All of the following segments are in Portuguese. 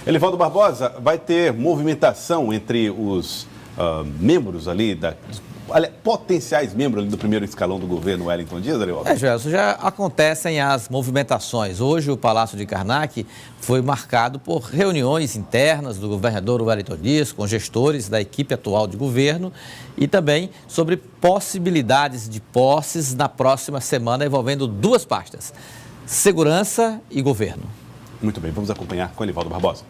Elivaldo Barbosa, vai ter movimentação entre os membros ali, potenciais membros ali do primeiro escalão do governo Wellington Dias, Elivaldo? Gelson, já acontecem as movimentações. Hoje o Palácio de Karnak foi marcado por reuniões internas do governador Wellington Dias com gestores da equipe atual de governo e também sobre possibilidades de posses na próxima semana envolvendo duas pastas, segurança e governo. Muito bem, vamos acompanhar com Elivaldo Barbosa.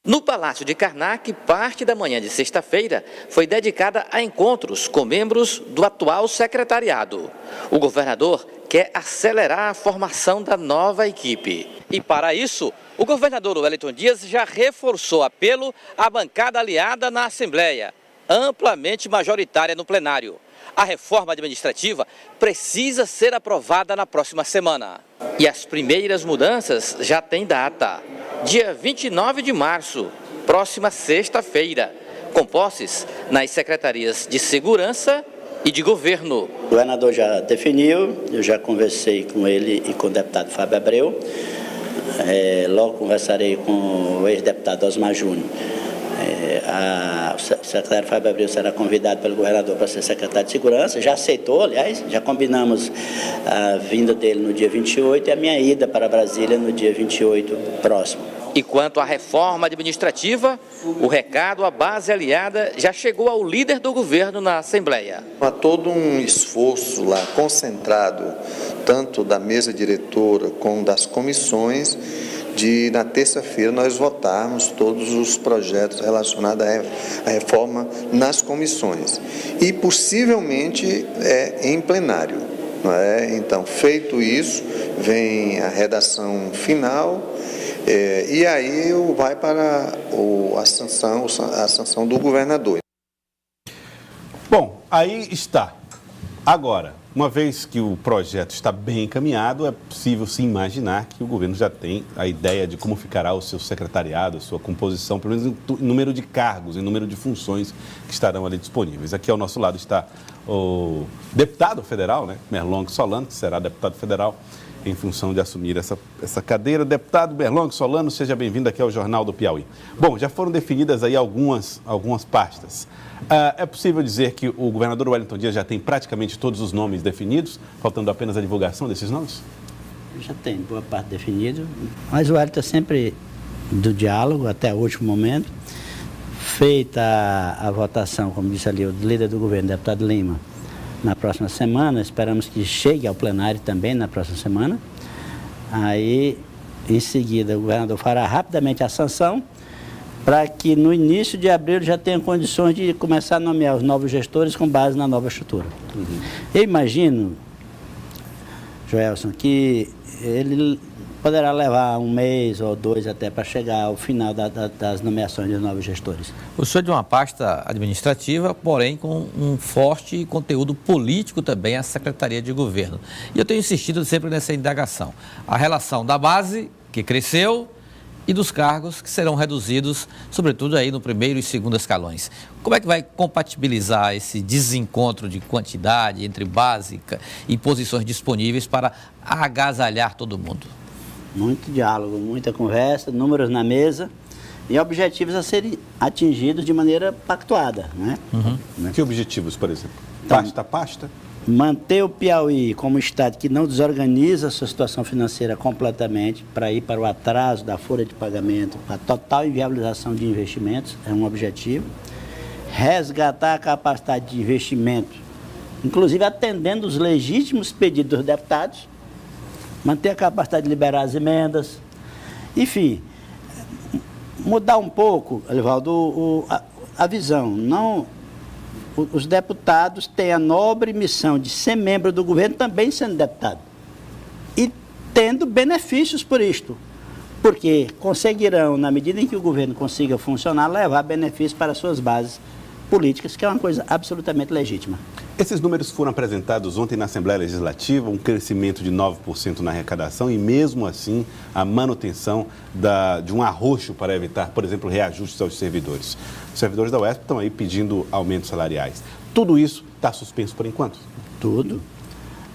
No Palácio de Karnak, parte da manhã de sexta-feira foi dedicada a encontros com membros do atual secretariado. O governador quer acelerar a formação da nova equipe. E para isso, o governador Wellington Dias já reforçou o apelo à bancada aliada na Assembleia, amplamente majoritária no plenário. A reforma administrativa precisa ser aprovada na próxima semana. E as primeiras mudanças já têm data. Dia 29 de março, próxima sexta-feira, com posses nas secretarias de Segurança e de Governo. O governador já definiu, eu já conversei com ele e com o deputado Fábio Abreu. Logo conversarei com o ex-deputado Osmar Júnior. O secretário Fábio Abreu será convidado pelo governador para ser secretário de Segurança, já aceitou, aliás, já combinamos a vinda dele no dia 28 e a minha ida para Brasília no dia 28 próximo. E quanto à reforma administrativa, o recado à base aliada já chegou ao líder do governo na Assembleia. Há todo um esforço lá concentrado, tanto da mesa diretora como das comissões, de na terça-feira nós votarmos todos os projetos relacionados à reforma nas comissões e possivelmente em plenário, não é? Então, feito isso, vem a redação final e aí vai para a sanção do governador. Bom, aí está. Agora, uma vez que o projeto está bem encaminhado, é possível se imaginar que o governo já tem a ideia de como ficará o seu secretariado, a sua composição, pelo menos em número de cargos, em número de funções que estarão ali disponíveis. Aqui ao nosso lado está o deputado federal, Merlong Solano, que será deputado federal em função de assumir essa cadeira. Deputado Merlong Solano, seja bem-vindo aqui ao Jornal do Piauí. Bom, já foram definidas aí algumas pastas. É possível dizer que o governador Wellington Dias já tem praticamente todos os nomes definidos, faltando apenas a divulgação desses nomes? Já tem boa parte definida, mas o Wellington sempre do diálogo até o último momento. Feita a votação, como disse ali, o líder do governo, o deputado Lima, na próxima semana, esperamos que chegue ao plenário também na próxima semana. Aí, em seguida, o governador fará rapidamente a sanção para que no início de abril já tenha condições de começar a nomear os novos gestores com base na nova estrutura. Eu imagino, Joelson, que ele poderá levar um mês ou dois até para chegar ao final das nomeações dos novos gestores. O senhor é de uma pasta administrativa, porém com um forte conteúdo político também, a Secretaria de Governo. E eu tenho insistido sempre nessa indagação. A relação da base, que cresceu, e dos cargos que serão reduzidos, sobretudo aí no primeiro e segundo escalões. Como é que vai compatibilizar esse desencontro de quantidade entre básica e posições disponíveis para agasalhar todo mundo? Muito diálogo, muita conversa, números na mesa e objetivos a serem atingidos de maneira pactuada, né? Que objetivos, por exemplo? Pasta a pasta? Manter o Piauí como estado que não desorganiza a sua situação financeira completamente para ir para o atraso da folha de pagamento, a total inviabilização de investimentos, é um objetivo. Resgatar a capacidade de investimento, inclusive atendendo os legítimos pedidos dos deputados, manter a capacidade de liberar as emendas, enfim, mudar um pouco, Elivaldo, a visão. Os deputados têm a nobre missão de ser membro do governo também sendo deputado e tendo benefícios por isto, porque conseguirão, na medida em que o governo consiga funcionar, levar benefícios para as suas bases políticas, que é uma coisa absolutamente legítima. Esses números foram apresentados ontem na Assembleia Legislativa, um crescimento de 9% na arrecadação e, mesmo assim, a manutenção de um arroxo para evitar, por exemplo, reajustes aos servidores. Os servidores da UESP estão aí pedindo aumentos salariais. Tudo isso está suspenso por enquanto? Tudo.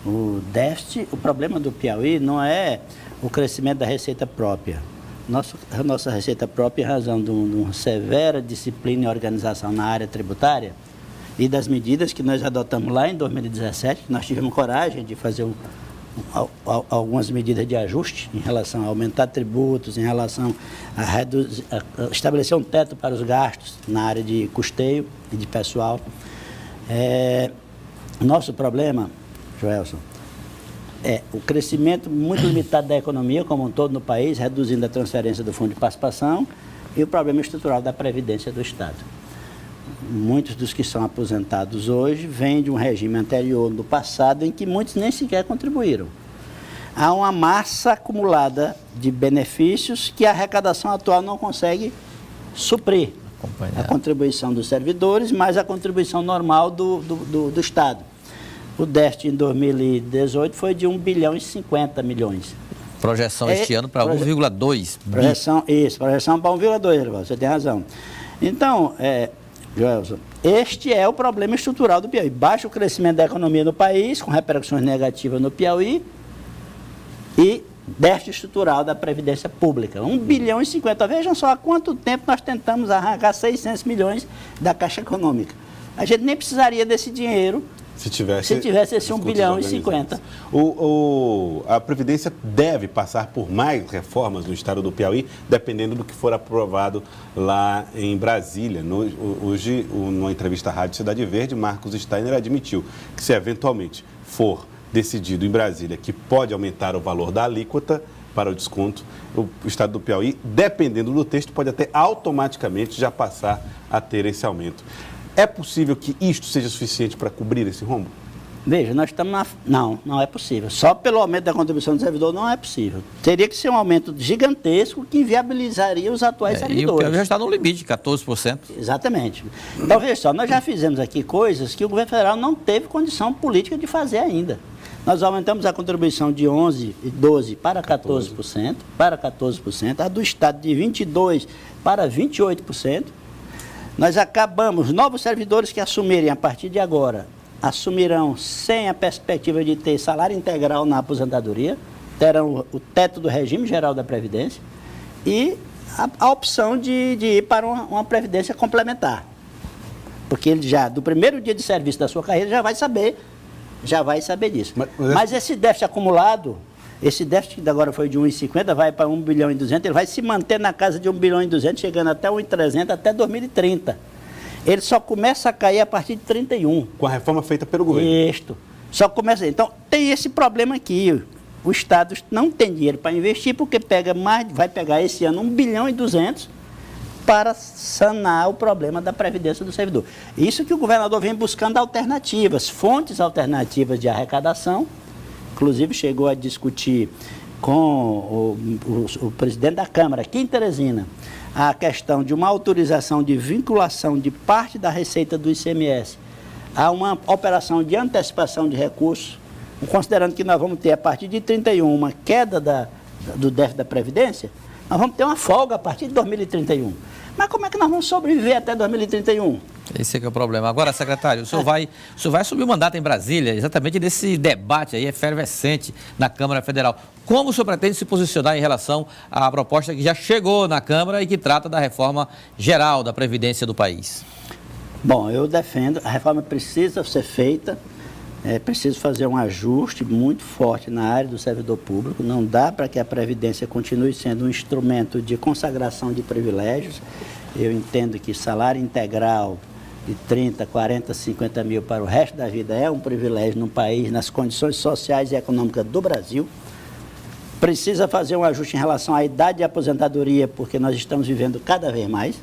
O déficit, o problema do Piauí não é o crescimento da receita própria. a nossa receita própria, em razão de uma severa disciplina e organização na área tributária e das medidas que nós adotamos lá em 2017, nós tivemos coragem de fazer algumas medidas de ajuste em relação a aumentar tributos, em relação a estabelecer um teto para os gastos na área de custeio e de pessoal. Nosso problema, Joelson, é o crescimento muito limitado da economia como um todo no país, reduzindo a transferência do Fundo de Participação, e o problema estrutural da Previdência do Estado. Muitos dos que são aposentados hoje vêm de um regime anterior do passado em que muitos nem sequer contribuíram. Há uma massa acumulada de benefícios que a arrecadação atual não consegue suprir. A contribuição dos servidores, mais a contribuição normal do Estado. O déficit em 2018 foi de 1 bilhão e 50 milhões. Projeção este ano para 1,2 bi. Projeção para 1,2, você tem razão. Então, Joelson, este é o problema estrutural do Piauí. Baixo crescimento da economia no país, com repercussões negativas no Piauí, e déficit estrutural da Previdência Pública. 1 bilhão e 50. Vejam só há quanto tempo nós tentamos arrancar 600 milhões da Caixa Econômica. A gente nem precisaria desse dinheiro se tivesse esse 1 bilhão e 50. A Previdência deve passar por mais reformas no estado do Piauí, dependendo do que for aprovado lá em Brasília. Hoje, numa entrevista à Rádio Cidade Verde, Marcos Steiner admitiu que, se eventualmente for decidido em Brasília que pode aumentar o valor da alíquota para o desconto, o estado do Piauí, dependendo do texto, pode até automaticamente já passar a ter esse aumento. É possível que isto seja suficiente para cobrir esse rombo? Veja, nós estamos não é possível. Só pelo aumento da contribuição do servidor não é possível. Teria que ser um aumento gigantesco que inviabilizaria os atuais servidores. E o Piauí já está no limite de 14%. Exatamente. Então, veja só, nós já fizemos aqui coisas que o governo federal não teve condição política de fazer ainda. Nós aumentamos a contribuição de 11 e 12 para 14%, a do Estado de 22% para 28%. Nós acabamos, novos servidores que assumirem a partir de agora, assumirão sem a perspectiva de ter salário integral na aposentadoria, terão o teto do regime geral da Previdência e a opção de ir para uma Previdência complementar. Porque ele já, do primeiro dia de serviço da sua carreira, já vai saber disso. Mas esse déficit acumulado, esse déficit que agora foi de 1,50, vai para 1 bilhão e 200, ele vai se manter na casa de 1 bilhão e 200, chegando até 1,300 até 2030. Ele só começa a cair a partir de 31. Com a reforma feita pelo governo. Isto. Só começa. Então, tem esse problema aqui. O Estado não tem dinheiro para investir, porque vai pegar esse ano 1 bilhão e 200 para sanar o problema da Previdência do servidor. Isso que o governador vem buscando alternativas, fontes alternativas de arrecadação. Inclusive, chegou a discutir com o presidente da Câmara, aqui em Teresina, a questão de uma autorização de vinculação de parte da receita do ICMS a uma operação de antecipação de recursos, considerando que nós vamos ter, a partir de 31, uma queda do déficit da Previdência, nós vamos ter uma folga a partir de 2031. Mas como é que nós vamos sobreviver até 2031? Esse é que é o problema. Agora, secretário, o senhor vai assumir o mandato em Brasília, exatamente nesse debate aí efervescente na Câmara Federal. Como o senhor pretende se posicionar em relação à proposta que já chegou na Câmara e que trata da reforma geral da Previdência do país? Bom, eu defendo, a reforma precisa ser feita, é preciso fazer um ajuste muito forte na área do servidor público. Não dá para que a Previdência continue sendo um instrumento de consagração de privilégios. Eu entendo que salário integral de 30, 40, 50 mil para o resto da vida é um privilégio no país, nas condições sociais e econômicas do Brasil. Precisa fazer um ajuste em relação à idade de aposentadoria, porque nós estamos vivendo cada vez mais.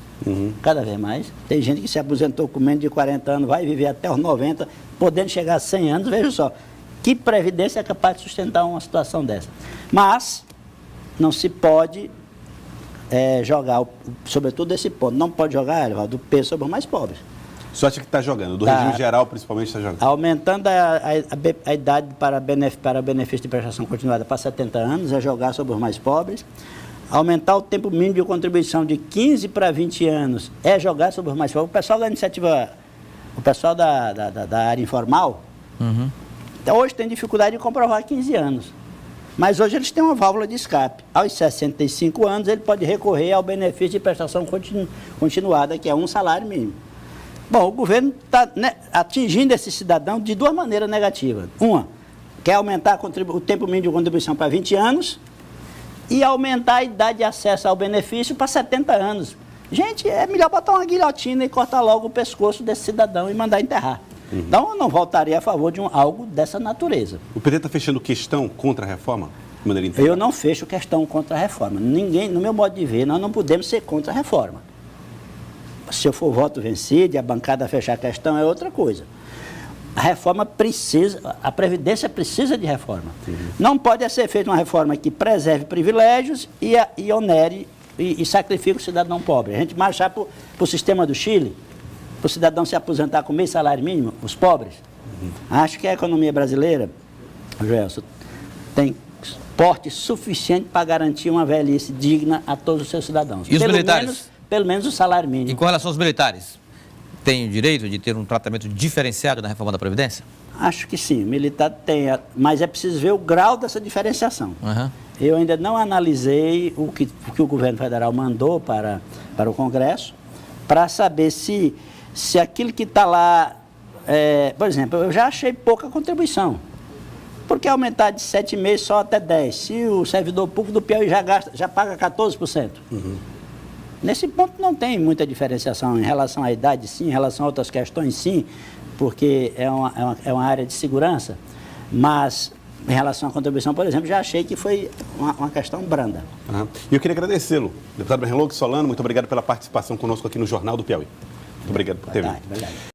Cada vez mais. Tem gente que se aposentou com menos de 40 anos, vai viver até os 90, podendo chegar a 100 anos. Veja só, que previdência é capaz de sustentar uma situação dessa? Mas não se pode jogar, sobretudo esse ponto, não pode jogar, do peso sobre os mais pobres. Só acha que está jogando, do regime geral principalmente está jogando. Aumentando a idade para benefício de prestação continuada para 70 anos, é jogar sobre os mais pobres. Aumentar o tempo mínimo de contribuição de 15 para 20 anos, é jogar sobre os mais pobres. O pessoal da iniciativa, o pessoal da área informal, hoje tem dificuldade de comprovar 15 anos. Mas hoje eles têm uma válvula de escape. Aos 65 anos, ele pode recorrer ao benefício de prestação continuada, que é um salário mínimo. Bom, o governo está atingindo esse cidadão de duas maneiras negativas. Uma, quer aumentar o tempo mínimo de contribuição para 20 anos e aumentar a idade de acesso ao benefício para 70 anos. Gente, é melhor botar uma guilhotina e cortar logo o pescoço desse cidadão e mandar enterrar. Então, eu não votaria a favor de algo dessa natureza. O PT está fechando questão contra a reforma? De maneira inteira? Eu não fecho questão contra a reforma. Ninguém, no meu modo de ver, nós não podemos ser contra a reforma. Se eu for voto vencido e a bancada fechar a questão, é outra coisa. A reforma precisa, a Previdência precisa de reforma. Não pode ser feita uma reforma que preserve privilégios e onere e sacrifique o cidadão pobre. A gente marchar para o sistema do Chile, para o cidadão se aposentar com meio salário mínimo, os pobres. Acho que a economia brasileira, Joelson, tem porte suficiente para garantir uma velhice digna a todos os seus cidadãos. E os militares? Pelo menos o salário mínimo. E com relação aos militares, tem o direito de ter um tratamento diferenciado na reforma da Previdência? Acho que sim, o militar tem, mas é preciso ver o grau dessa diferenciação. Eu ainda não analisei o que o governo federal mandou para o Congresso, para saber se aquilo que está lá, por exemplo, eu já achei pouca contribuição. Por que aumentar de 7,5% só até 10%? Se o servidor público do Piauí já paga 14%. Nesse ponto não tem muita diferenciação em relação à idade, sim, em relação a outras questões, sim, porque é uma área de segurança, mas em relação à contribuição, por exemplo, já achei que foi uma questão branda. E eu queria agradecê-lo, deputado Bernardo Solano, muito obrigado pela participação conosco aqui no Jornal do Piauí. Muito obrigado por ter vindo.